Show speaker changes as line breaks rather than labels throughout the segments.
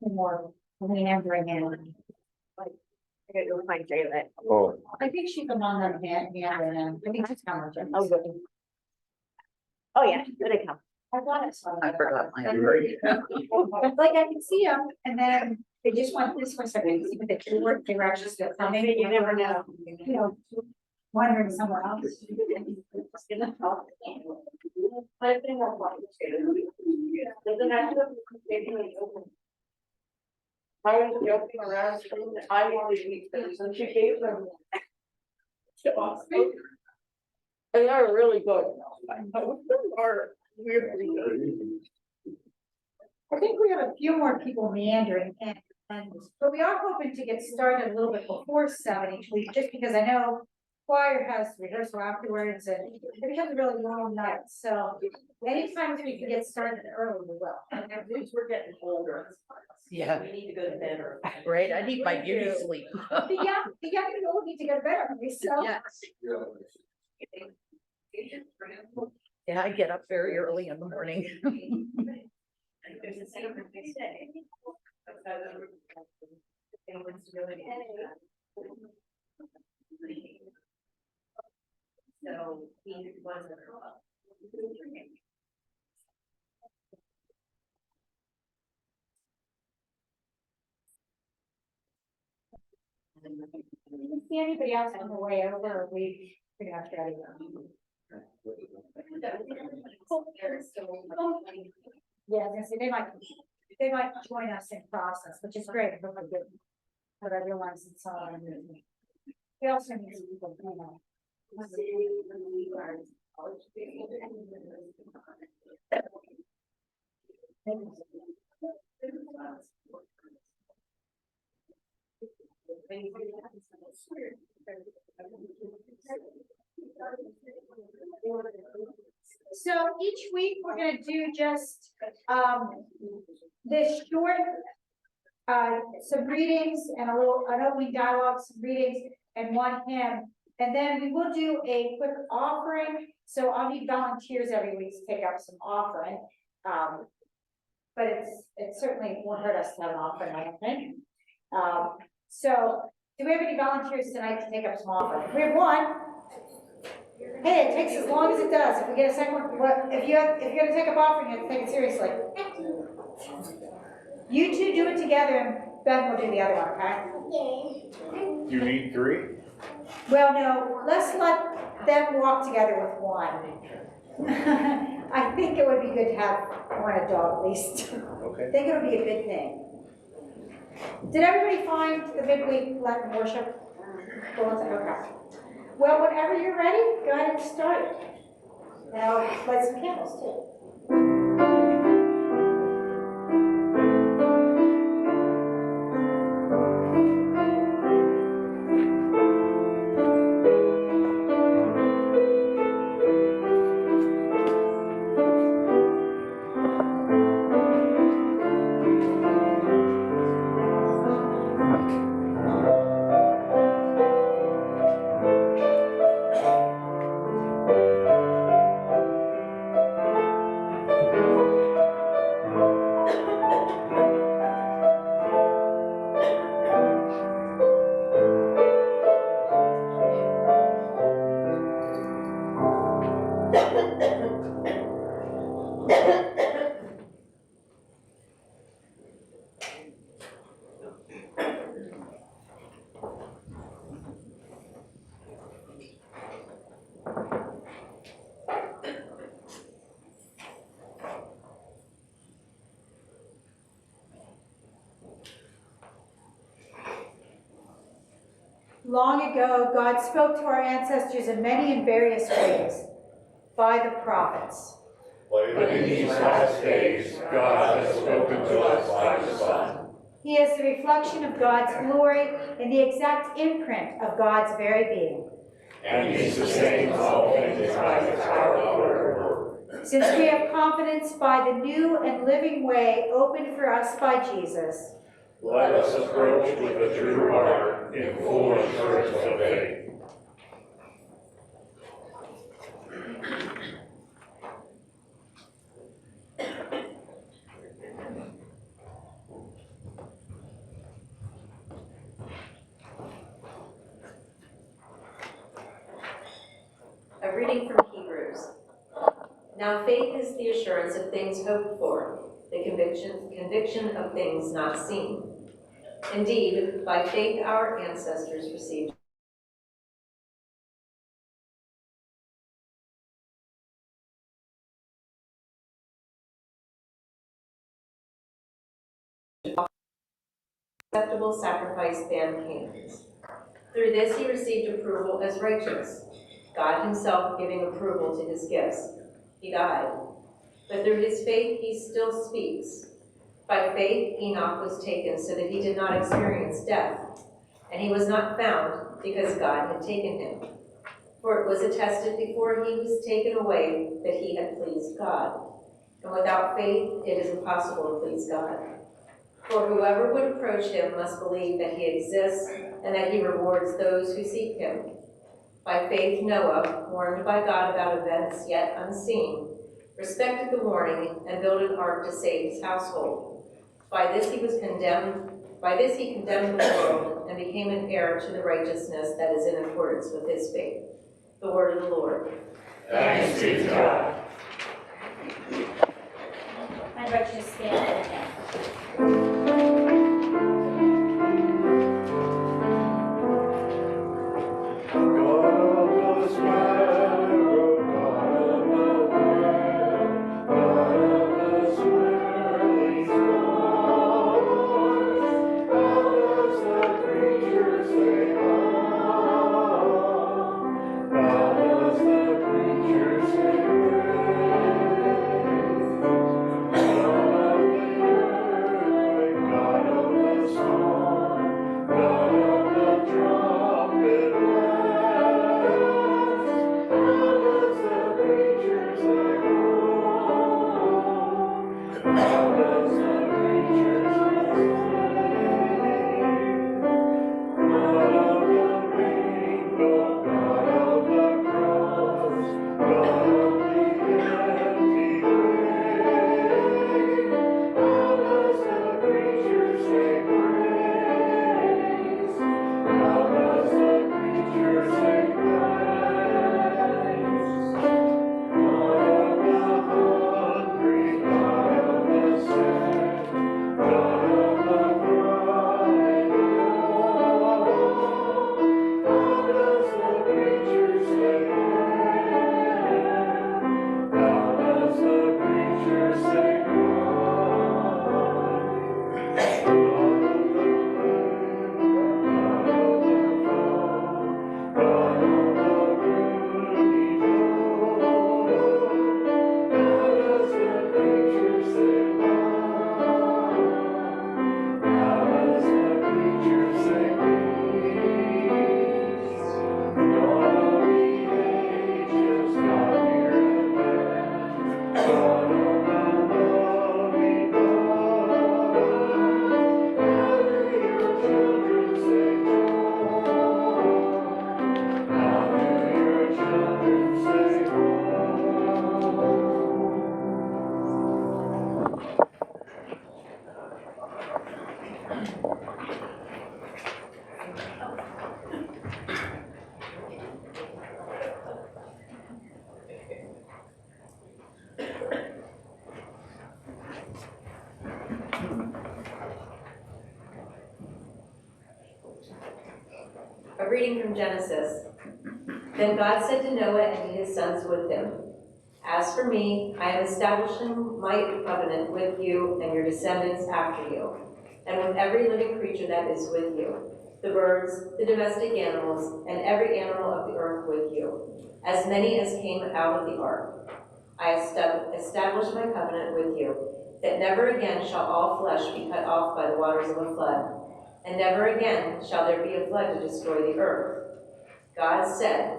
More meandering in.
I gotta go find Jayla.
Oh,
I think she's among them, meandering in. I think she's coming.
Oh, good. Oh, yeah, there they come.
I thought I saw
I
them.
forgot my memory.
Like I can see them and then they just went this way, so I can see what they were, they were actually still coming.
You never know.
You know, wandering somewhere else.
I was joking around, saying that I wanted to eat this, and she gave them. And they're really good. Are weirdly good.
I think we have a few more people meandering in, but we are hoping to get started a little bit before 7 each week, just because I know choir has rehearsal afterwards and it becomes a really long night, so anytime we can get started early, we will.
And we're getting older.
Yeah.
We need to go to bed early.
Right, I need my beauty sleep.
The young and old need to go to bed early, so.
Yes, yeah, I get up very early in the morning.
So he wasn't.
Didn't see anybody else on the way over, we pretty much ready. Yeah, I was gonna say, they might join us in process, which is great, but good. But I realize it's all. We also need to people, you know. So each week, we're gonna do just, this short, some readings and an opening dialogue, some readings and one hymn. And then we will do a quick offering. So I'll need volunteers every week to take up some offering. But it certainly won't hurt us to have an offering, I don't think. So do we have any volunteers tonight to take up some offering? We have one. Hey, it takes as long as it does. If we get a second one, if you're gonna take up offering, you have to take it seriously. You two do it together and Ben will do the other one, okay?
you need 3?
Well, no, let's let them walk together with one. I think it would be good to have one adult at least.
Okay.
I think it would be a good thing. Did everybody find the midweek Lenten worship bulletin? Okay. Well, whenever you're ready, go ahead and start it. And I'll light some candles too. Long ago, God spoke to our ancestors in many and various ways by the prophets.
But in these last days, God has spoken to us by the Son.
He is the reflection of God's glory and the exact imprint of God's very being.
And He sustains all things by the power of her word.
Since we have confidence by the new and living way opened for us by Jesus,
Let us approach with a true heart in full assurance of faith.
A reading from Hebrews. Now faith is the assurance of things hoped for, the conviction of things not seen. Indeed, by faith our ancestors received acceptable sacrifice than Cain's. Through this he received approval as righteous, God himself giving approval to his gifts. He died, but through his faith he still speaks. By faith Enoch was taken so that he did not experience death, and he was not found because God had taken him. For it was attested before he was taken away that he had pleased God. And without faith it is impossible to please God. For whoever would approach him must believe that he exists and that he rewards those who seek him. By faith Noah, warned by God about events yet unseen, respected the warning and built an ark to save his household. By this he condemned the world and became an heir to the righteousness that is in accordance with his faith. The word of the Lord.
Thanks be to God.
I invite you to stand again.
A reading from Genesis. Then God said to Noah and to his sons with him, As for me, I am establishing my covenant with you and your descendants after you, and with every living creature that is with you, the birds, the domestic animals, and every animal of the earth with you, as many as came out of the ark. I establish my covenant with you, that never again shall all flesh be cut off by the waters of a flood, and never again shall there be a flood to destroy the earth. God said,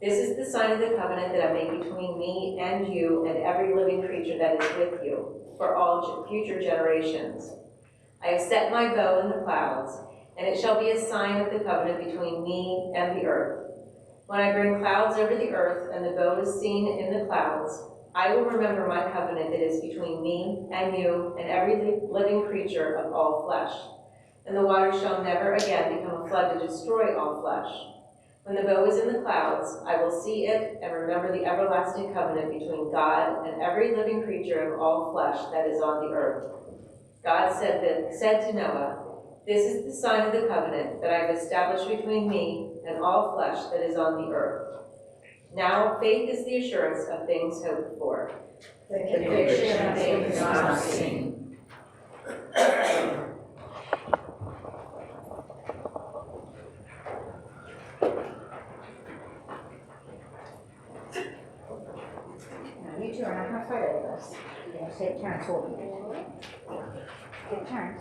This is the sign of the covenant that I make between me and you and every living creature that is with you, for all future generations. I have set my bow in the clouds, and it shall be a sign of the covenant between me and the earth. When I bring clouds over the earth, and the bow is seen in the clouds, I will remember my covenant that is between me and you and every living creature of all flesh. And the waters shall never again become a flood to destroy all flesh. When the bow is in the clouds, I will see it and remember the everlasting covenant between God and every living creature of all flesh that is on the earth. God said to Noah, "This is the sign of the covenant that I have established between me and all flesh that is on the earth." Now faith is the assurance of things hoped for,
The
conviction of things not seen.
You two are not gonna fight over this. You're gonna take turns holding it. Take turns.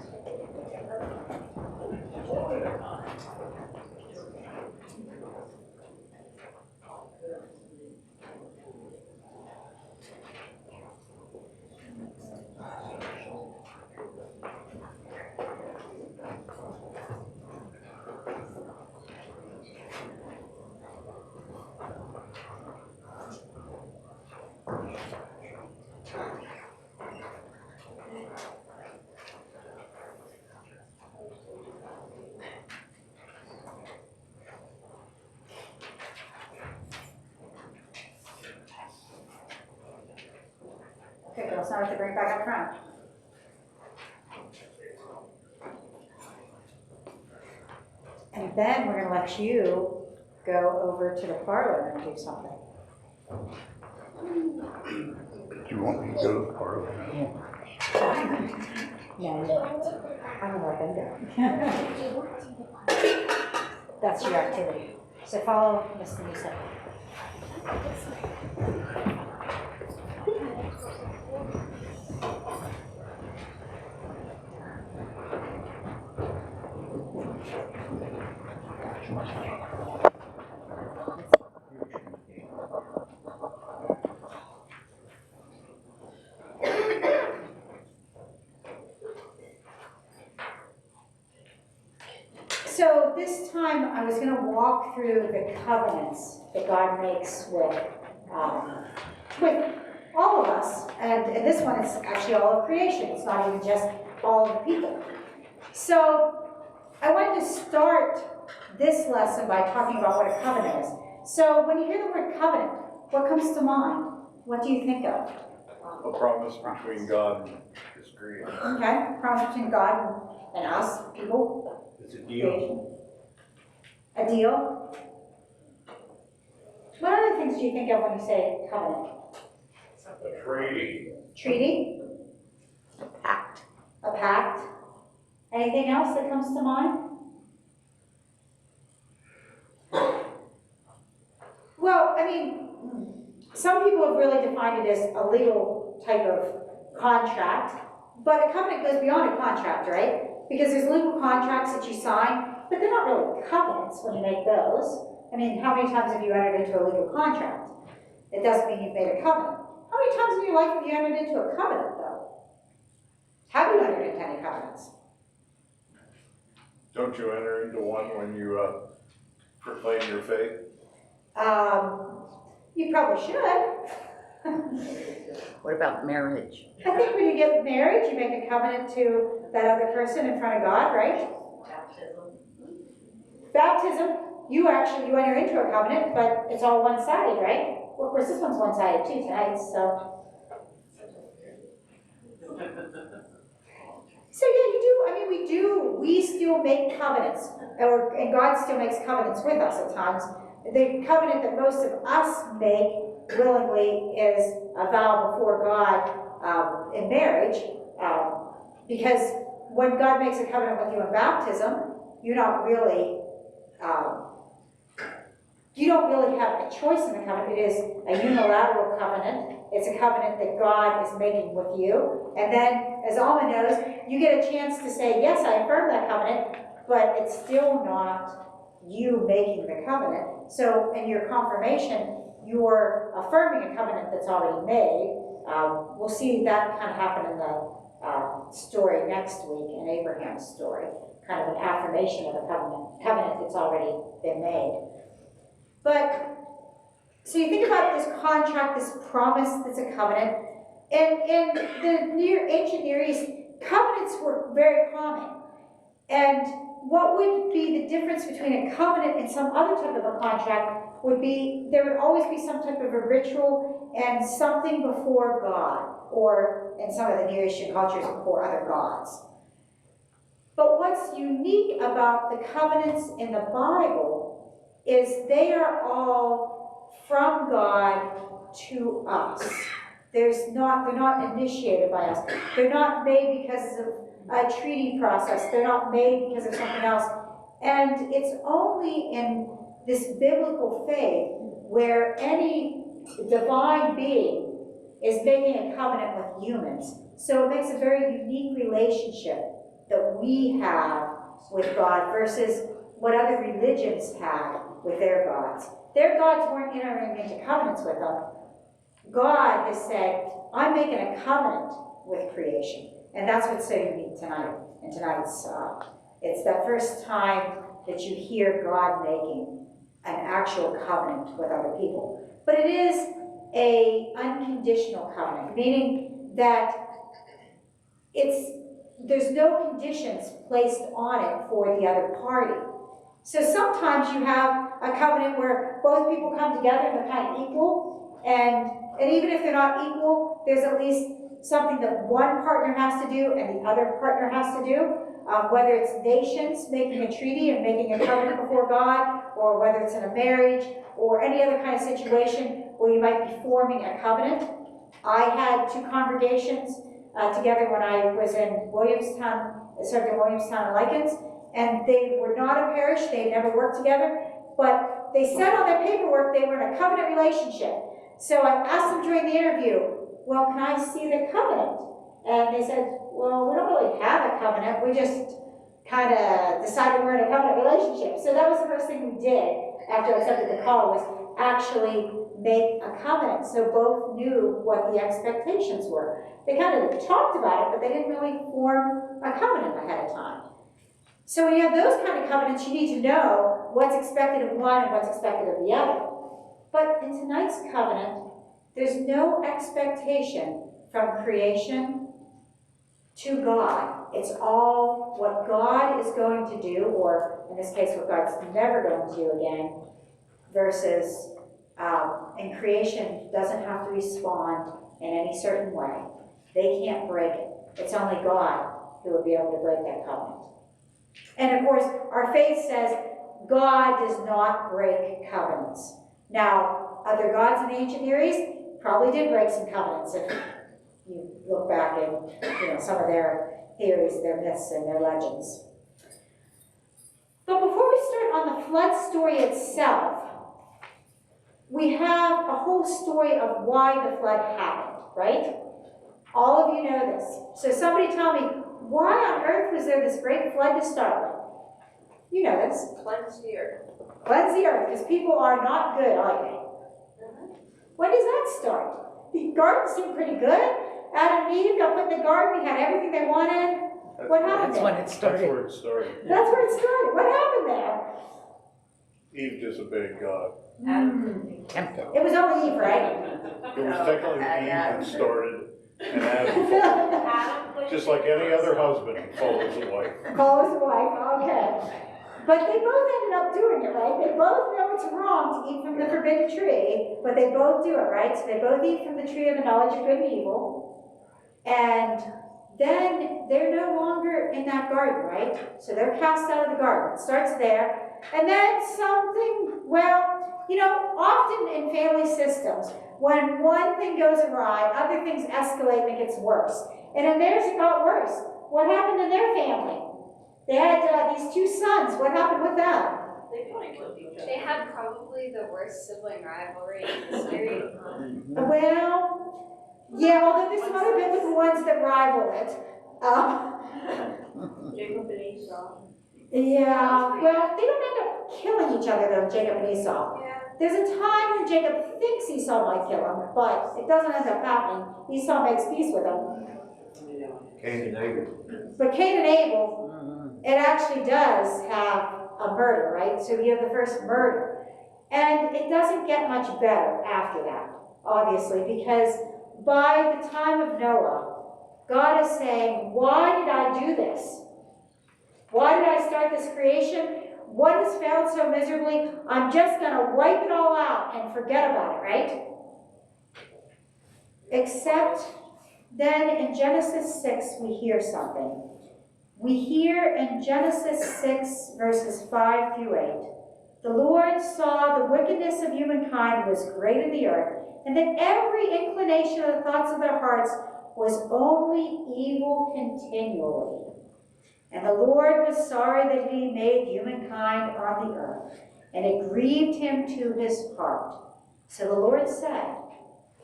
Okay, girls, now I have to bring it back up front. And then we're gonna let you go over to the parlor and do something.
Do you want me to go to the parlor now?
No, you don't. I'm gonna let them go. That's your activity. So follow Miss Lisa. So this time I was going to walk through the covenants that God makes with all of us. And this one is actually all of creation. It's not even just all of the people. So I wanted to start this lesson by talking about what a covenant is. So when you hear the word covenant, what comes to mind? What do you think of?
A promise between God and His creation.
Okay, promise between God and us, people.
It's a deal.
A deal? What other things do you think of when you say covenant?
A treaty.
Treaty?
A pact.
A pact? Anything else that comes to mind? Well, I mean, some people have really defined it as a legal type of contract, but a covenant goes beyond a contract, right? Because there's legal contracts that you sign, but they're not really covenants when you make those. I mean, how many times have you entered into a legal contract? It doesn't mean you've made a covenant. How many times in your life have you entered into a covenant, though? Have you entered into any covenants?
Don't you enter into one when you proclaim your faith?
You probably should.
What about marriage?
I think when you get married, you make a covenant to that other person in front of God, right? Baptism, you enter into a covenant, but it's all one-sided, right? Well, of course, this one's one-sided too tonight, so. So yeah, you do, I mean, we still make covenants, and God still makes covenants with us at times. The covenant that most of us make willingly is a vow before God in marriage, because when God makes a covenant with you in baptism, you don't really have a choice in the covenant. It is a unilateral covenant. It's a covenant that God is making with you. And then, as Alma knows, you get a chance to say, yes, I affirm that covenant, but it's still not you making the covenant. So in your confirmation, you're affirming a covenant that's already made. We'll see that kind of happen in the story next week, and Abraham's story, kind of an affirmation of a covenant that's already been made. But, so you think about this contract, this promise that's a covenant, and in the ancient Near East, covenants were very common. And what would be the difference between a covenant and some other type of a contract would be, there would always be some type of a ritual and something before God, or in some of the Near Eastern cultures, before other gods. But what's unique about the covenants in the Bible is they are all from God to us. They're not initiated by us. They're not made because of a treaty process. They're not made because of something else. And it's only in this biblical faith where any divine being is making a covenant with humans. So it makes a very unique relationship that we have with God versus what other religions had with their gods. Their gods weren't entering into covenants with them. God has said, I'm making a covenant with creation. And that's what's so unique tonight. And tonight's, it's the first time that you hear God making an actual covenant with other people. But it is an unconditional covenant, meaning that there's no conditions placed on it for the other party. So sometimes you have a covenant where both people come together and they're kind of equal, and even if they're not equal, there's at least something that one partner has to do and the other partner has to do, whether it's nations making a treaty and making a covenant before God, or whether it's in a marriage, or any other kind of situation where you might be forming a covenant. I had two congregations together when I was in Williamstown, served in Williamstown and Lycans, and they were not a parish, they had never worked together, but they said on their paperwork they were in a covenant relationship. So I asked them during the interview, well, can I see the covenant? And they said, well, we don't really have a covenant, we just kind of decided we're in a covenant relationship. So that was the first thing we did after I accepted the call, was actually make a covenant, so both knew what the expectations were. They kind of talked about it, but they didn't really form a covenant ahead of time. So when you have those kind of covenants, you need to know what's expected of one and what's expected of the other. But in tonight's covenant, there's no expectation from creation to God. It's all what God is going to do, or in this case, what God's never going to do again, versus and creation doesn't have to respond in any certain way. They can't break it. It's only God who will be able to break that covenant. And of course, our faith says God does not break covenants. Now, other gods in the ancient Near East probably did break some covenants if you look back at some of their theories, their myths, and their legends. But before we start on the flood story itself, we have a whole story of why the flood happened, right? All of you know this. So somebody tell me, why on earth was there this great flood to start with? You know this.
Cleanse the earth.
Cleanse the earth, because people are not good, are they? When does that start? The garden seemed pretty good. Adam and Eve got put in the garden, we had everything they wanted. What happened
That's
there?
when it started.
That's where it started.
That's where it started. What happened there?
Eve disobeyed God.
Tempted.
It was only Eve, right?
It was technically Eve that started, and Adam followed. Just like any other husband follows a wife.
Follows the wife, okay. But they both ended up doing it, right? They both know it's wrong to eat from the forbidden tree, but they both do it, right? So they both eat from the tree of the knowledge of good and evil. And then they're no longer in that garden, right? So they're cast out of the garden. It starts there. And then something, often in family systems, when one thing goes awry, other things escalate and it gets worse. And in theirs, it got worse. What happened in their family? They had these two sons. What happened with them?
They probably killed each other.
They had probably the worst sibling rivalry in history.
Well, yeah, although there's some other biblical ones that rival it.
Jacob and Esau.
Yeah, well, they don't end up killing each other, though, Jacob and Esau.
Yeah.
There's a time when Jacob thinks Esau might kill him, but it doesn't end up happening. Esau makes peace with him.
Cain and Abel.
But Cain and Abel, it actually does have a murder, right? So we have the first murder. And it doesn't get much better after that, obviously, because by the time of Noah, God is saying, why did I do this? Why did I start this creation? What has failed so miserably? I'm just going to wipe it all out and forget about it, right? Except then in Genesis 6, we hear something. We hear in Genesis 6, verses 5 through 8, the Lord saw the wickedness of humankind was great in the earth, and that every inclination of the thoughts of their hearts was only evil continually. And the Lord was sorry that he made humankind on the earth, and it grieved him to his heart. So the Lord said,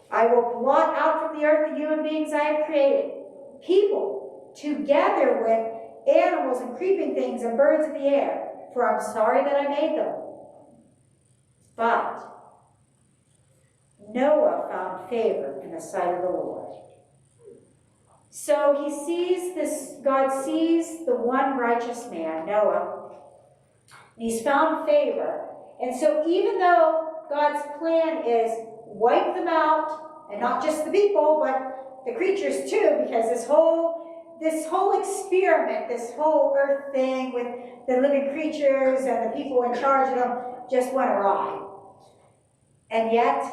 I will blot out from the earth the human beings I have created, people, together with animals and creeping things and birds of the air, for I'm sorry that I made them. But Noah found favor in the sight of the Lord. So he sees this, God sees the one righteous man, Noah, and he's found favor. And so even though God's plan is wipe them out, and not just the people, but the creatures too, because this whole experiment, this whole earth thing with the living creatures and the people in charge of them just went awry. And yet,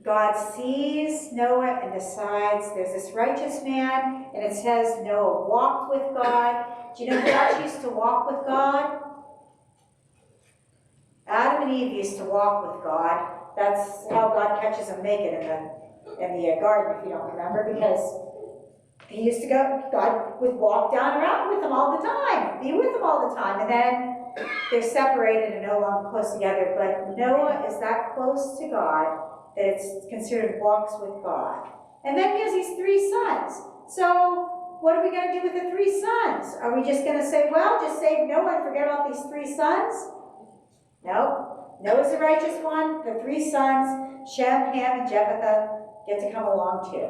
God sees Noah and decides there's this righteous man, and it says Noah walked with God. Do you know who else used to walk with God? Adam and Eve used to walk with God. That's how God catches them naked in the garden, if you don't remember, because he used to go, God would walk down around with them all the time, be with them all the time, and then they're separated and no longer close together. But Noah is that close to God that it's considered walks with God. And then he has these 3 sons. So what are we going to do with the 3 sons? Are we just going to say, well, just save Noah and forget about these 3 sons? No. Noah's the righteous one. The 3 sons, Shem, Ham, and Japheth, get to come along too.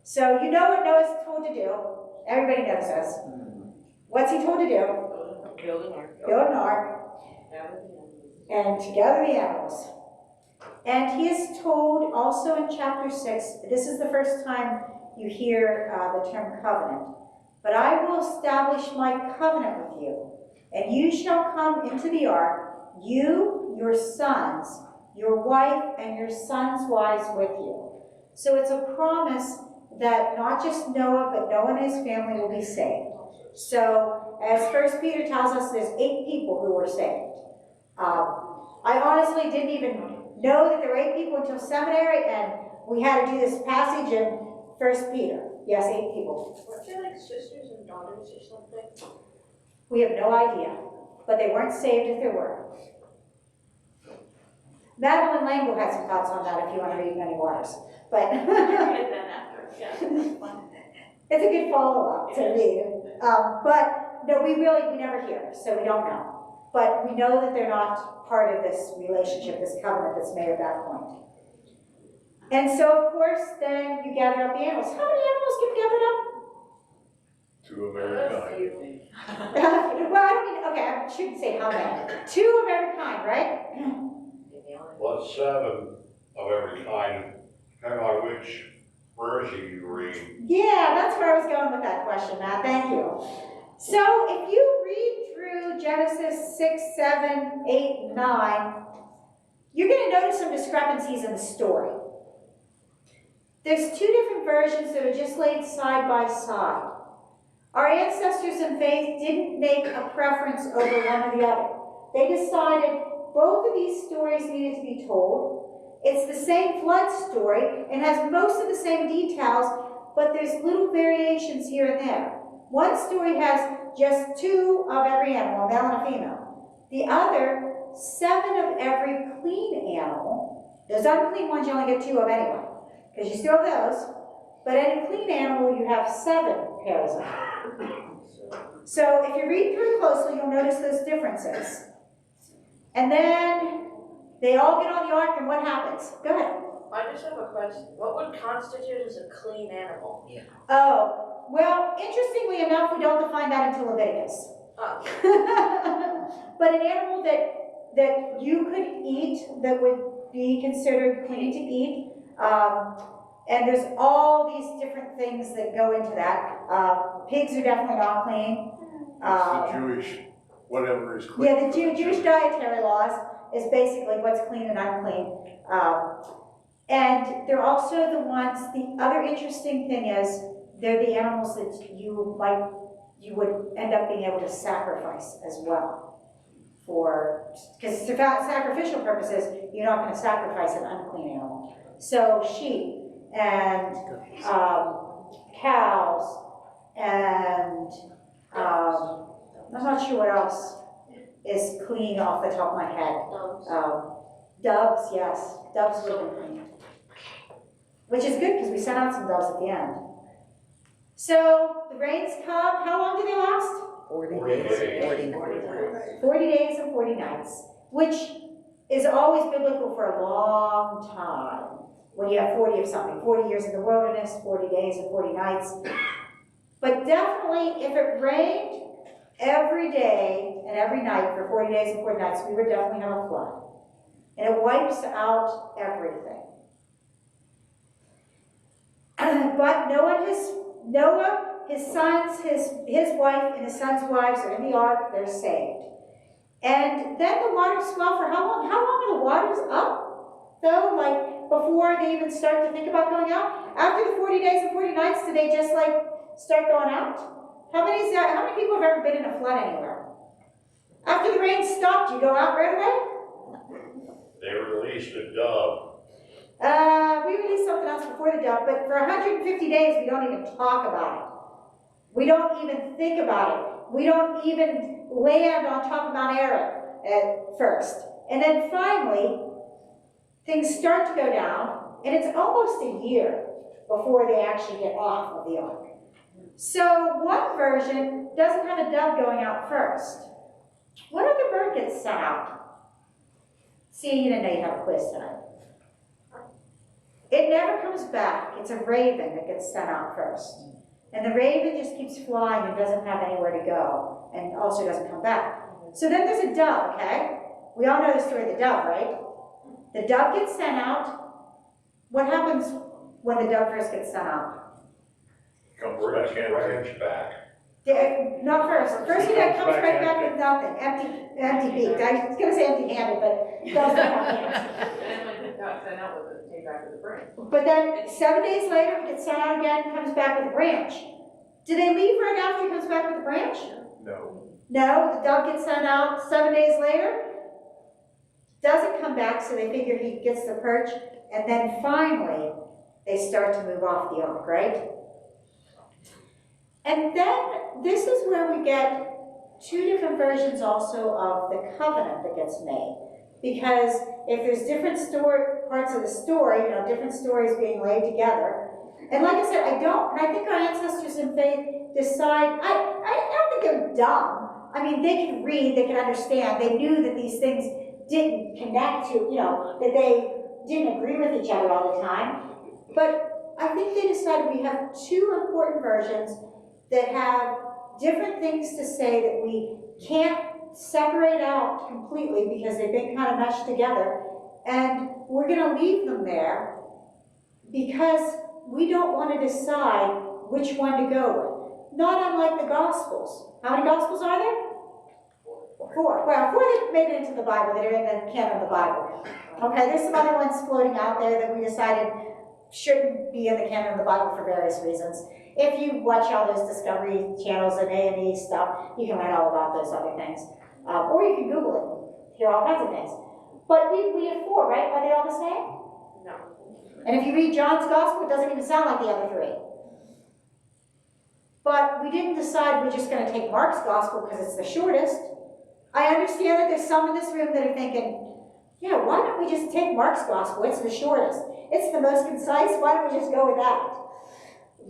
So you know what Noah's told to do. Everybody knows this. What's he told to do?
Build an ark.
Build an ark and to gather the animals. And he is told also in chapter 6, this is the first time you hear the term covenant, but I will establish my covenant with you, and you shall come into the ark, you, your sons, your wife, and your sons' wives with you. So it's a promise that not just Noah, but Noah and his family will be saved. So as 1 Peter tells us, there's 8 people who were saved. I honestly didn't even know that there were 8 people until seminary, and we had to do this passage in 1 Peter. Yes, 8 people.
Weren't they like sisters and daughters or something?
We have no idea, but they weren't saved if there were. Madeline Langell had some thoughts on that if you want to read Many Waters. But it's a good follow-up to read. But no, we never hear, so we don't know. But we know that they're not part of this relationship, this covenant that's made at that point. And so, of course, then you gather up the animals. How many animals get gathered up?
2 of every kind.
Well, I don't mean, okay, I shouldn't say how many. 2 of every kind, right?
Well, 7 of every kind, depending on which version you read.
Yeah, that's where I was going with that question, Matt. Thank you. So if you read through Genesis 6, 7, 8, 9, you're going to notice some discrepancies in the story. There's 2 different versions that are just laid side by side. Our ancestors in faith didn't make a preference over one or the other. They decided both of these stories needed to be told. It's the same flood story and has most of the same details, but there's little variations here and there. One story has just 2 of every animal, a male and a female. The other, 7 of every clean animal. Those unclean ones you only get 2 of anyway, because you still have those. But in a clean animal, you have 7 pairs of them. So if you read through closely, you'll notice those differences. And then they all get on the ark, and what happens? Go ahead.
I just have a question. What would constitute as a clean animal?
Oh, Well, interestingly enough, we don't define that until Leviticus.
Oh.
But an animal that you could eat, that would be considered clean to eat, and there's all these different things that go into that. Pigs are definitely not clean.
It's the Jewish, whatever is clean.
Yeah, the Jewish dietary laws is basically what's clean and unclean. And they're also the ones, the other interesting thing is, they're the animals that you would end up being able to sacrifice as well. Because for sacrificial purposes, you're not gonna sacrifice an unclean animal. So sheep and cows and I'm not sure what else is clean off the top of my head. Doves, yes, doves would have been clean. Which is good because we sent out some doves at the end. So the rains come, how long do they last?
40 days and 40 nights.
40 days and 40 nights, which is always biblical for a long time. When you have 40 of something, 40 years in the wilderness, 40 days and 40 nights. But definitely, if it rained every day and every night for 40 days and 40 nights, we would definitely have a flood. And it wipes out everything. But Noah, his sons, his wife, and his sons' wives are in the ark, they're saved. And then the waters swell for how long? How long are the waters up, though? Like, before they even start to think about going out? After the 40 days and 40 nights, do they just, like, start going out? How many people have ever been in a flood anywhere? After the rain stopped, you go out right away?
They released a dove.
We released something else before the dove, but for 150 days, we don't even talk about it. We don't even think about it. We don't even land on top of Mount Aaron at first. And then finally, things start to go down, and it's almost a year before they actually get off of the ark. So one version doesn't have a dove going out first. What other bird gets sent out? See, you didn't know you have a quiz tonight. It never comes back. It's a raven that gets sent out first. And the raven just keeps flying and doesn't have anywhere to go, and also doesn't come back. So then there's a dove, okay? We all know the story of the dove, right? The dove gets sent out. What happens when the dove first gets sent out?
Comes back empty.
Not first. First he comes right back with nothing, empty beaked. I was gonna say empty-handed, but it doesn't have hands.
And when it got sent out with it, came back with a branch.
But then 7 days later, he gets sent out again, comes back with a branch. Do they leave right after he comes back with a branch?
No.
No, the dove gets sent out 7 days later, doesn't come back, so they figure he gets the perch, and then finally, they start to move off the ark, right? And then, this is where we get two different versions also of the covenant that gets made. Because if there's different parts of the story, different stories being laid together, and like I said, and I think our ancestors in faith decide, I don't think they're dumb. I mean, they could read, they could understand, they knew that these things didn't connect to, that they didn't agree with each other all the time. But I think they decided we have two important versions that have different things to say that we can't separate out completely because they've been kind of meshed together. And we're going to leave them there because we don't want to decide which one to go with. Not unlike the Gospels. How many Gospels are there? 4. Well, 4 that made it into the Bible, that are in the canon of the Bible. Okay, there's some other ones floating out there that we decided shouldn't be in the canon of the Bible for various reasons. If you watch all those Discovery channels and A&E stuff, you can learn all about those other things. Or you can Google it, hear all kinds of things. But we have 4, right? Are they all the same?
No.
And if you read John's Gospel, it doesn't even sound like the other 3. But we didn't decide we're just going to take Mark's Gospel because it's the shortest. I understand that there's some in this room that are thinking, yeah, why don't we just take Mark's Gospel? It's the shortest. It's the most concise. Why don't we just go with that?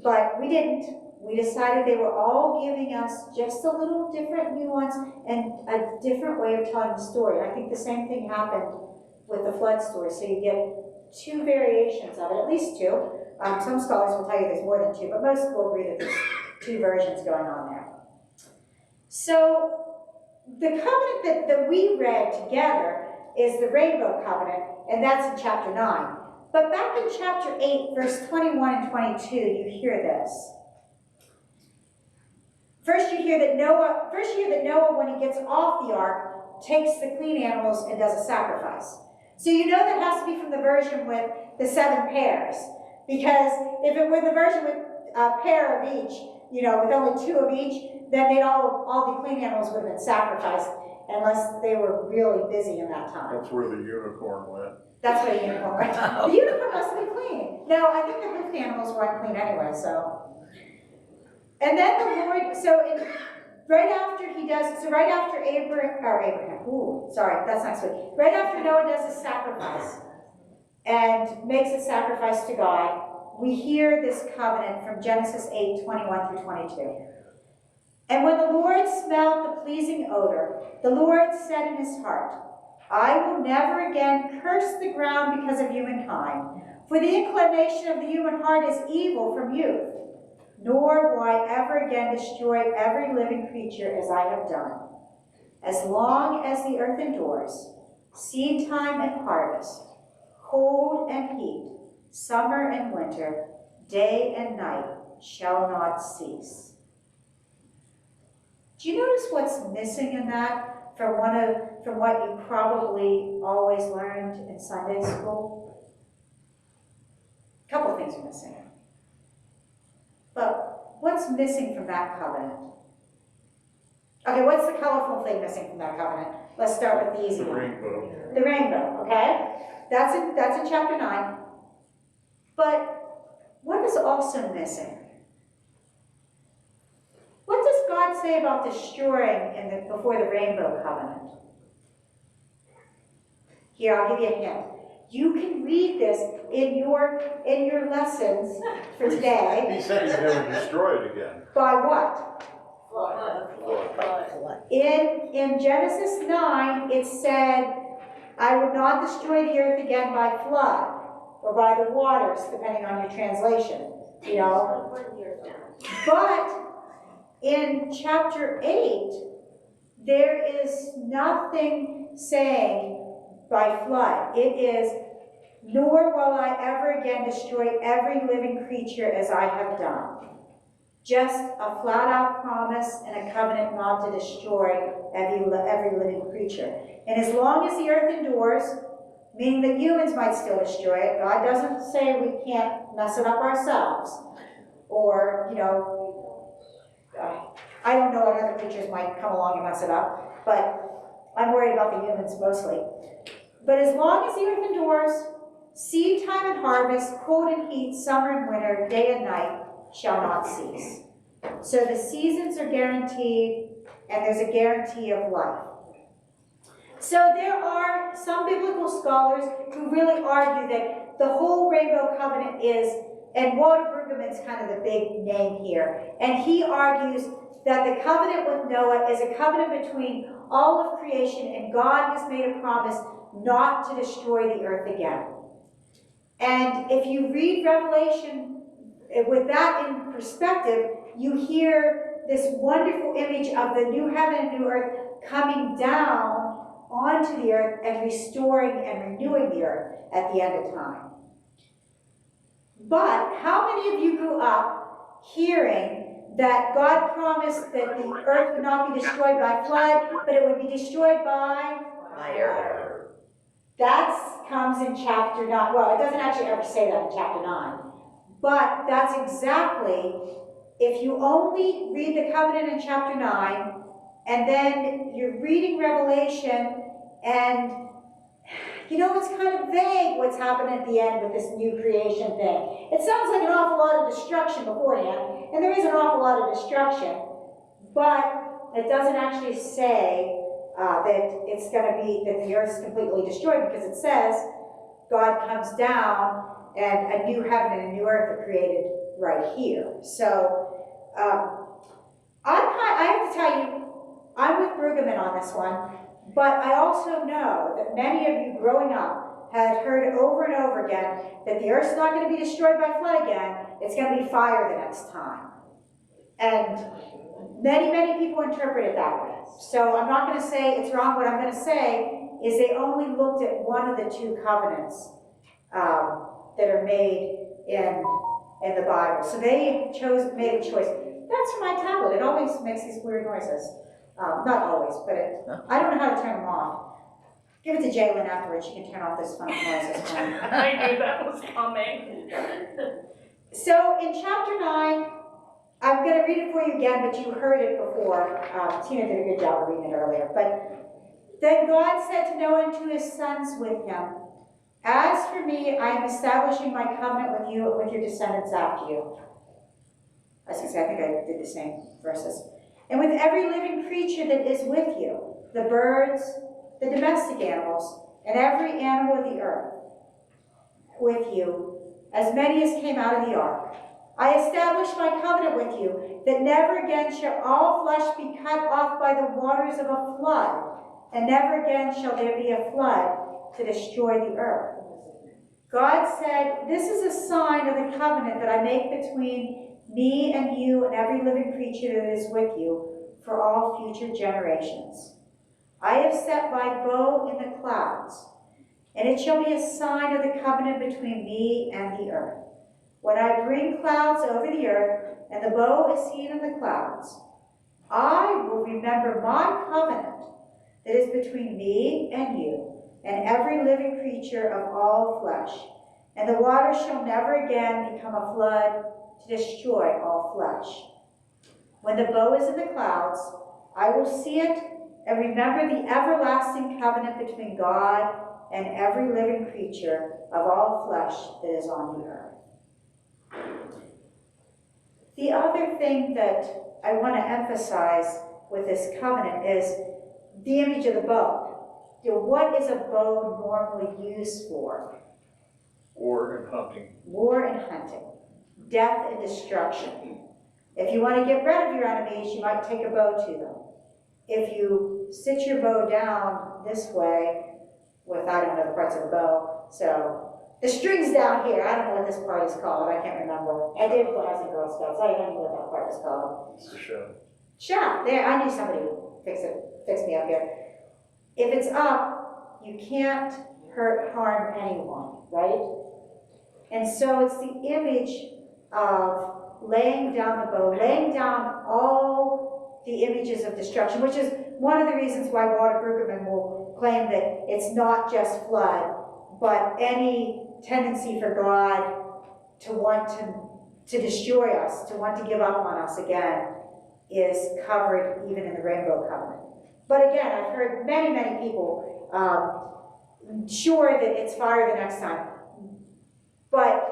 But we didn't. We decided they were all giving us just a little different nuance and a different way of telling the story. I think the same thing happened with the flood story. So you get 2 variations of it, at least 2. Some scholars will tell you there's more than 2, but most will agree that there's two versions going on there. So the covenant that we read together is the Rainbow Covenant, and that's in chapter 9. But back in chapter 8, verse 21 and 22, you hear this. First you hear that Noah, when he gets off the ark, takes the clean animals and does a sacrifice. So you know that has to be from the version with the 7 pairs. Because if it were the version with a pair of each, you know, with only 2 of each, then they'd all the clean animals would have been sacrificed, unless they were really busy in that time.
That's where the unicorn went.
That's where the unicorn went. The unicorn must have been clean. No, I think the hoofed animals weren't clean anyway, so. And then the Lord, right after right after Noah does his sacrifice and makes a sacrifice to God, we hear this covenant from Genesis 8, 21 through 22. And when the Lord smelled the pleasing odor, the Lord said in his heart, I will never again curse the ground because of humankind, for the inclination of the human heart is evil from youth, nor will I ever again destroy every living creature as I have done. As long as the earth endures, seed time and harvest, cold and heat, summer and winter, day and night shall not cease. Do you notice what's missing in that from what you probably always learned in Sunday school? A couple of things are missing. But what's missing from that covenant? Okay, what's the colorful thing missing from that covenant? Let's start with the easy
The
one.
rainbow.
The rainbow, okay? That's in chapter 9. But what is also missing? What does God say about destroying before the rainbow covenant? Here, I'll give you a hint. You can read this in your lessons for today.
He said he'd never destroy it again.
By what?
Flood.
In Genesis 9, it said, I will not destroy the earth again by flood or by the waters, depending on your translation, you know. But in chapter 8, there is nothing saying by flood. It is, nor will I ever again destroy every living creature as I have done. Just a flat-out promise and a covenant not to destroy every living creature. And as long as the earth endures, meaning that humans might still destroy it, God doesn't say we can't mess it up ourselves. Or, you know, I don't know what other creatures might come along and mess it up, but I'm worried about the humans mostly. But as long as the earth endures, seed time and harvest, cold and heat, summer and winter, day and night, shall not cease. So the seasons are guaranteed, and there's a guarantee of life. So there are some biblical scholars who really argue that the whole Rainbow Covenant is, and Walter Brueggemann's kind of the big name here, and he argues that the covenant with Noah is a covenant between all of creation, and God has made a promise not to destroy the earth again. And if you read Revelation with that in perspective, you hear this wonderful image of the new heaven and new earth coming down onto the earth and restoring and renewing the earth at the end of time. But how many of you grew up hearing that God promised that the earth would not be destroyed by flood, but it would be destroyed by
Fire.
That comes in chapter 9. Well, it doesn't actually ever say that in chapter 9. But that's exactly, if you only read the covenant in chapter 9, and then you're reading Revelation, and you know, it's kind of vague what's happening at the end with this new creation thing. It sounds like an awful lot of destruction beforehand, and there is an awful lot of destruction, but it doesn't actually say that it's going to be, that the earth's completely destroyed, because it says God comes down and a new heaven and a new earth are created right here. So I have to tell you, I'm with Brueggemann on this one, but I also know that many of you growing up had heard over and over again that the earth's not going to be destroyed by flood again, it's going to be fire the next time. And many, many people interpret it that way. So I'm not gonna say it's wrong. What I'm gonna say is they only looked at one of the two covenants that are made in the Bible. So they made a choice. That's for my tablet. It always makes these weird noises. Not always, but I don't know how to turn them off. Give it to Jalen afterwards. She can turn off this funny noises.
I knew that was coming.
So in chapter 9, I'm going to read it for you again, but you heard it before. Tina did a good job of reading it earlier. But then God said to Noah and to his sons with him, "As for me, I am establishing my covenant with you and with your descendants after you." I was going to say, I think I did the same verses. "And with every living creature that is with you, the birds, the domestic animals, and every animal of the earth with you, as many as came out of the ark. I establish my covenant with you, that never again shall all flesh be cut off by the waters of a flood, and never again shall there be a flood to destroy the earth." God said, "This is a sign of the covenant that I make between me and you and every living creature that is with you for all future generations. I have set my bow in the clouds, and it shall be a sign of the covenant between me and the earth. When I bring clouds over the earth, and the bow is seen in the clouds, I will remember my covenant that is between me and you, and every living creature of all flesh. And the water shall never again become a flood to destroy all flesh. When the bow is in the clouds, I will see it and remember the everlasting covenant between God and every living creature of all flesh that is on the earth." The other thing that I want to emphasize with this covenant is the image of the bow. What is a bow normally used for?
War and hunting.
War and hunting, death and destruction. If you want to get rid of your enemies, you might take a bow to them. If you sit your bow down this way, with, I don't know the parts of the bow, so the string's down here. I don't know what this part is called. I can't remember. I did Boys and Girl Scouts. I don't know what that part is called.
It's the show.
Shaft. There, I knew somebody would fix me up here. If it's up, you can't harm anyone, right? And so it's the image of laying down the bow, laying down all the images of destruction, which is one of the reasons why Walter Brueggemann will claim that it's not just flood, but any tendency for God to want to destroy us, to want to give up on us again, is covered even in the Rainbow Covenant. But again, I've heard many, many people sure that it's fire the next time. But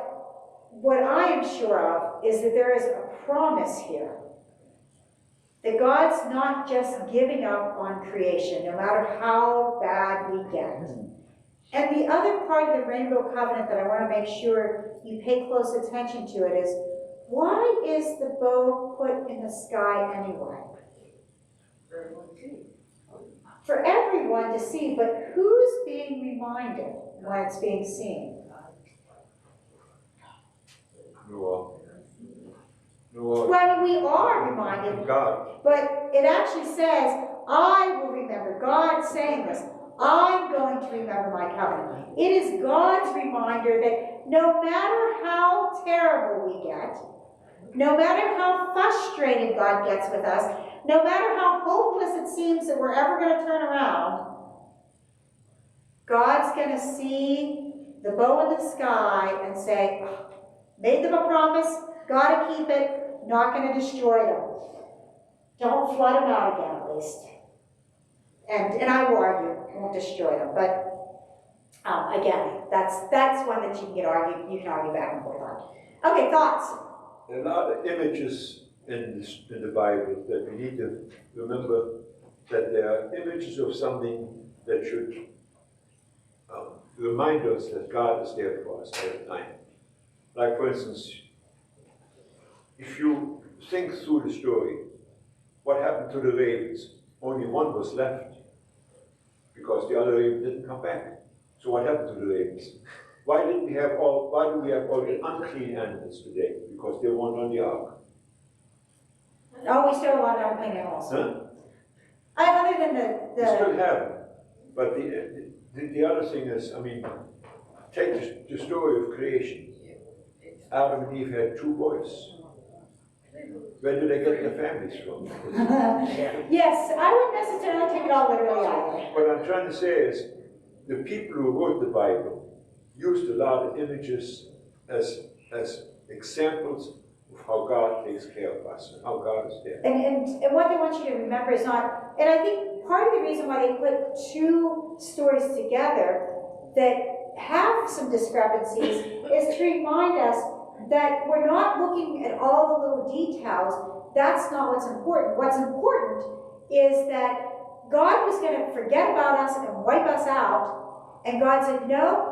what I am sure of is that there is a promise here that God's not just giving up on creation, no matter how bad we get. And the other part of the Rainbow Covenant that I want to make sure you pay close attention to it is, why is the bow put in the sky anyway? For everyone to see, but who's being reminded when it's being seen?
Noah.
Well, I mean, we are reminded,
God.
but it actually says, I will remember. God saying this. I'm going to remember my covenant. It is God's reminder that no matter how terrible we get, no matter how frustrated God gets with us, no matter how hopeless it seems that we're ever going to turn around, God's going to see the bow in the sky and say, made them a promise, got to keep it, not going to destroy them. Don't flood them out again, at least. And I will argue, won't destroy them. But again, that's one that you can argue back and forth on. Okay, thoughts?
There are a lot of images in the Bible that we need to remember, that there are images of something that should remind us that God is there for us all the time. Like, for instance, if you think through the story, what happened to the ravens? Only one was left, because the other raven didn't come back. So what happened to the ravens? Why do we have all the unclean animals today? Because they weren't on the ark.
Oh, we still have a lot of unclean animals.
Huh?
Other than
You still have them. But the other thing is, I mean, take the story of creation. Adam and Eve had 2 boys. Where do they get their families from?
Yes, I wouldn't necessarily take it all literally either.
What I'm trying to say is, the people who wrote the Bible used a lot of images as examples of how God takes care of us, and how God is there.
And what they want you to remember is not, and I think part of the reason why they put 2 stories together that have some discrepancies is to remind us that we're not looking at all the little details. That's not what's important. What's important is that God was going to forget about us and wipe us out, and God said, no,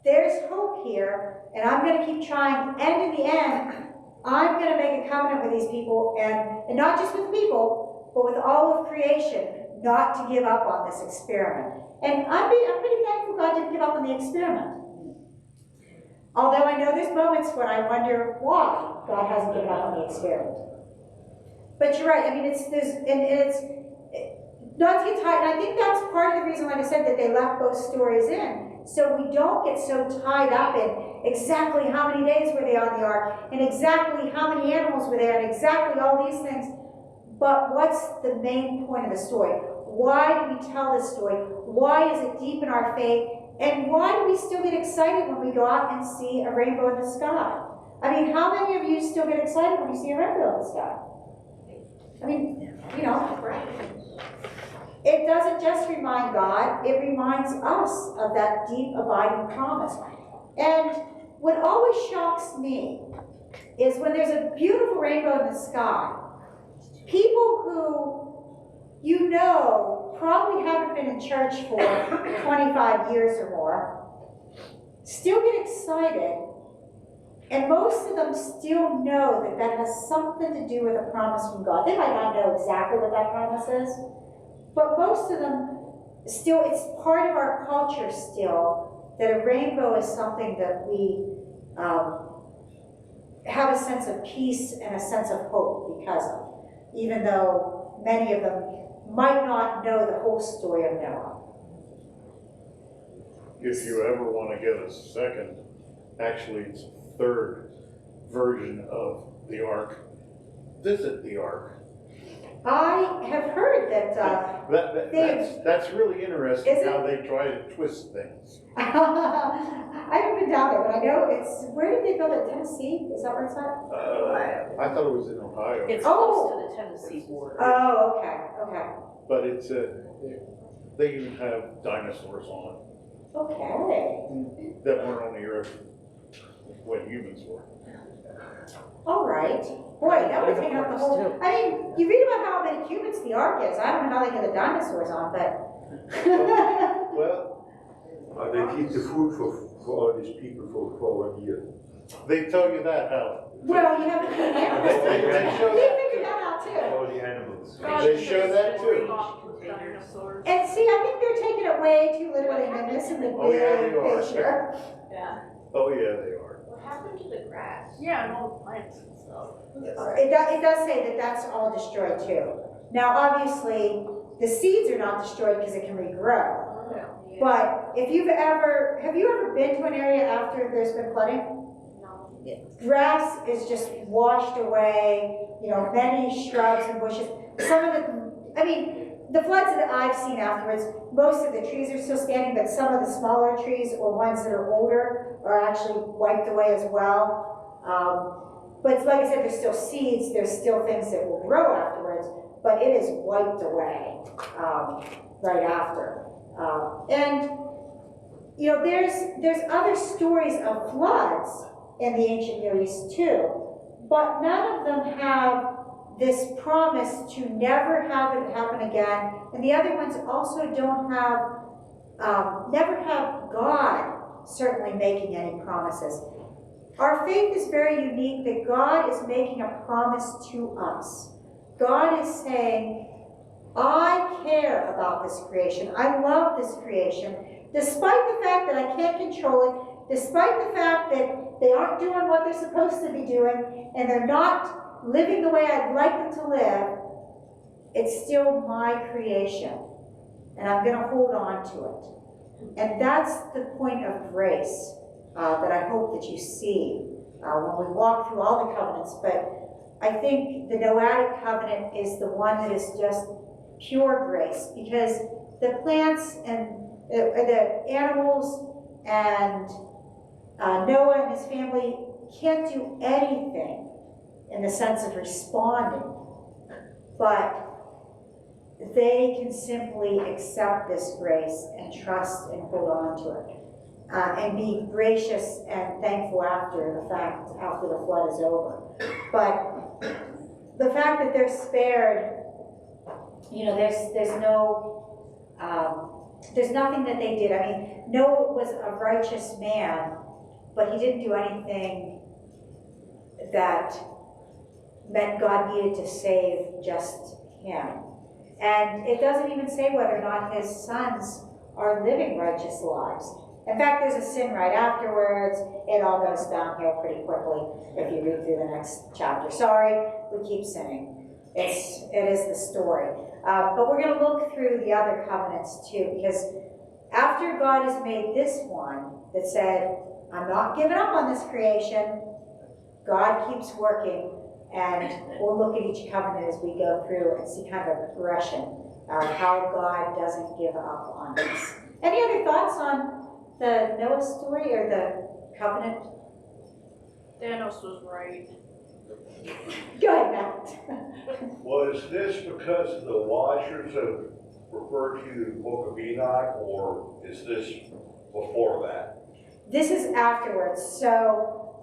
there's hope here, and I'm going to keep trying, and in the end, I'm going to make a covenant with these people, and not just with people, but with all of creation, not to give up on this experiment. And I'm pretty thankful God didn't give up on the experiment. Although I know there's moments when I wonder why God hasn't given up on the experiment. But you're right, I mean, it's not to get tied, and I think that's part of the reason, like I said, that they left both stories in. So we don't get so tied up in exactly how many days were they on the ark, and exactly how many animals were there, and exactly all these things. But what's the main point of the story? Why do we tell this story? Why is it deep in our faith? And why do we still get excited when we go out and see a rainbow in the sky? I mean, how many of you still get excited when you see a rainbow in the sky? I mean, you know, it doesn't just remind God, it reminds us of that deep, abiding promise. And what always shocks me is when there's a beautiful rainbow in the sky, people who you know probably haven't been in church for 25 years or more still get excited, and most of them still know that that has something to do with a promise from God. They might not know exactly what that promise is, but most of them still, it's part of our culture still, that a rainbow is something that we have a sense of peace and a sense of hope because of, even though many of them might not know the whole story of Noah.
If you ever want to get a second, actually it's a 3rd version of the ark, visit the ark.
I have heard that
That's really interesting
Is it?
how they try to twist things.
I haven't been down there, but I know it's, where did they build it? Tennessee? Is that where it's at?
I thought it was in Ohio.
It's
Oh.
close to the Tennessee border.
Oh, okay.
But it's they even have dinosaurs on
Okay.
it that weren't on the earth when humans were.
All right. Boy, that would take out the whole, I mean, you read about how many cubits the ark is. I don't know how they get the dinosaurs on, but.
Well,
They keep the food for all these people for 1 year.
they tell you that how.
Well, you have to feed animals.
They show
We
that
figured that out too.
All the animals.
They show that too.
And see, I think they're taking it way too literally and missing the
Oh, yeah, they
big
are.
picture.
Yeah.
Oh yeah, they are.
What happened to the grass?
Yeah, and all the plants and stuff.
It does say that that's all destroyed too. Now, obviously, the seeds are not destroyed because it can regrow. But if have you ever been to an area after there's been flooding?
No.
Grass is just washed away, you know, many shrubs and bushes. Some of the, I mean, the floods that I've seen afterwards, most of the trees are still standing, but some of the smaller trees or ones that are older are actually wiped away as well. But like I said, there's still seeds, there's still things that will grow afterwards, but it is wiped away right after. And you know, there's other stories of floods in the ancient Near East too, but none of them have this promise to never have it happen again, and the other ones also don't have, never have God certainly making any promises. Our faith is very unique that God is making a promise to us. God is saying, I care about this creation. I love this creation. Despite the fact that I can't control it, despite the fact that they aren't doing what they're supposed to be doing, and they're not living the way I'd like them to live, it's still my creation, and I'm gonna hold on to it. And that's the point of grace that I hope that you see when we walk through all the covenants. But I think the Noahic Covenant is the one that is just pure grace, because the plants and the animals and Noah and his family can't do anything in the sense of responding, but they can simply accept this grace and trust and hold on to it, and be gracious and thankful after the fact, after the flood is over. But the fact that they're spared, you know, there's nothing that they did. I mean, Noah was a righteous man, but he didn't do anything that meant God needed to save just him. And it doesn't even say whether or not his sons are living righteous lives. In fact, there's a sin right afterwards. It all goes downhill pretty quickly if you read through the next chapter. Sorry, we keep sinning. It is the story. But we're going to look through the other covenants too, because after God has made this one that said, I'm not giving up on this creation, God keeps working, and we'll look at each covenant as we go through and see kind of a progression of how God doesn't give up on us. Any other thoughts on the Noah story or the covenant?
Thanos was right.
Go ahead, Matt.
Was this because the watchers have referred to the book of Enoch, or is this before that?
This is afterwards. So,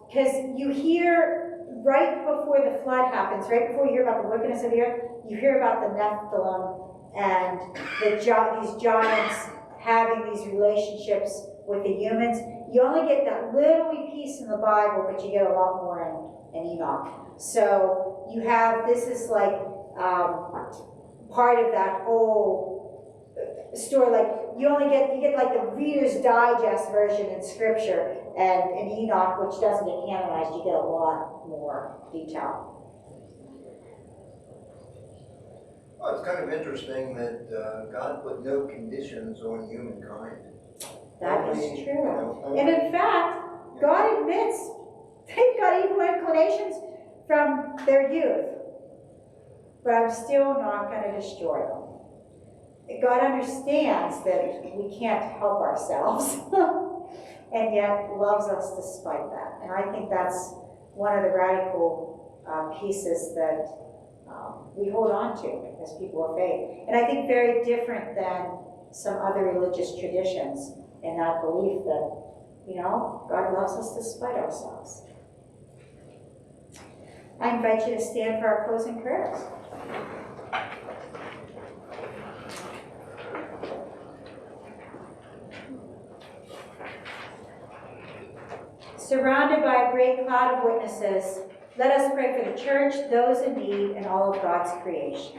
because you hear right before the flood happens, right before you hear about the wickedness of the earth, you hear about the Nephilim and these giants having these relationships with the humans. You only get that little wee piece in the Bible, but you get a lot more in Enoch. So you have, this is like part of that whole story. Like you get like the Reader's Digest version in Scripture, and in Enoch, which doesn't get canonized, you get a lot more detail.
Well, it's kind of interesting that God put no conditions on humankind.
That is
Only,
true.
only-
And in fact, God admits they've got evil inclinations from their youth, but I'm still not going to destroy them. God understands that we can't help ourselves, and yet loves us despite that. And I think that's one of the radical pieces that we hold on to as people of faith. And I think very different than some other religious traditions in that belief that, you know, God loves us despite ourselves. I invite you to stand for our closing prayers. Surrounded by a great cloud of witnesses, let us pray for the church, those in need, and all of God's creation.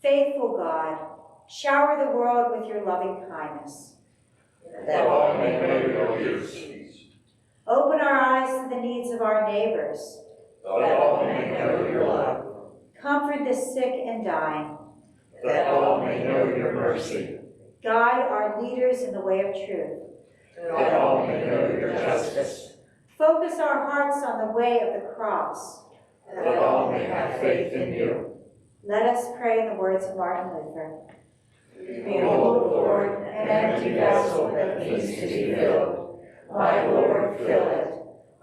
Faithful God, shower the world with your loving kindness,
That all may know your peace.
open our eyes to the needs of our neighbors,
That all may know your love.
comfort the sick and dying,
That all may know your mercy.
guide our leaders in the way of truth,
That all may know your justice.
focus our hearts on the way of the cross.
That all may have faith in you.
Let us pray in the words of Martin Luther.
Behold, Lord, an empty vessel that needs to be filled. My Lord, fill it.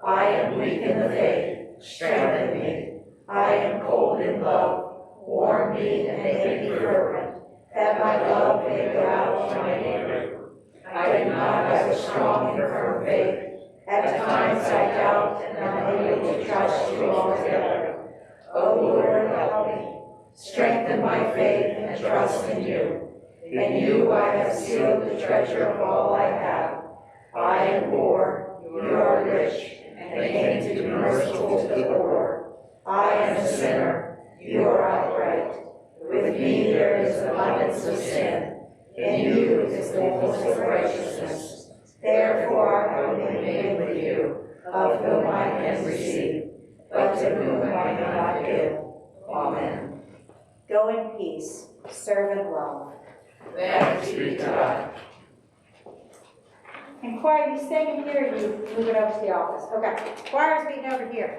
I am weak in the faith. Strengthen me. I am cold in love. Warm me and make me fervent, that my love may go out to my neighbor. I do not have a strong and firm faith. At times I doubt and am unable to trust you altogether. O Lord, help me. Strengthen my faith and trust in you. In you I have sealed the treasure of all I have. I am poor, you are rich, and came to be merciful to the poor. I am a sinner, you are upright. With me there is abundance of sin. In you souls of righteousness. Therefore I remain with you, of whom I can receive, but to whom I cannot give. Amen.
Go in peace, serve and love.
Thanks be to God.
And choir, you staying in here, or you moving over to the office? Okay, choir's meeting over here.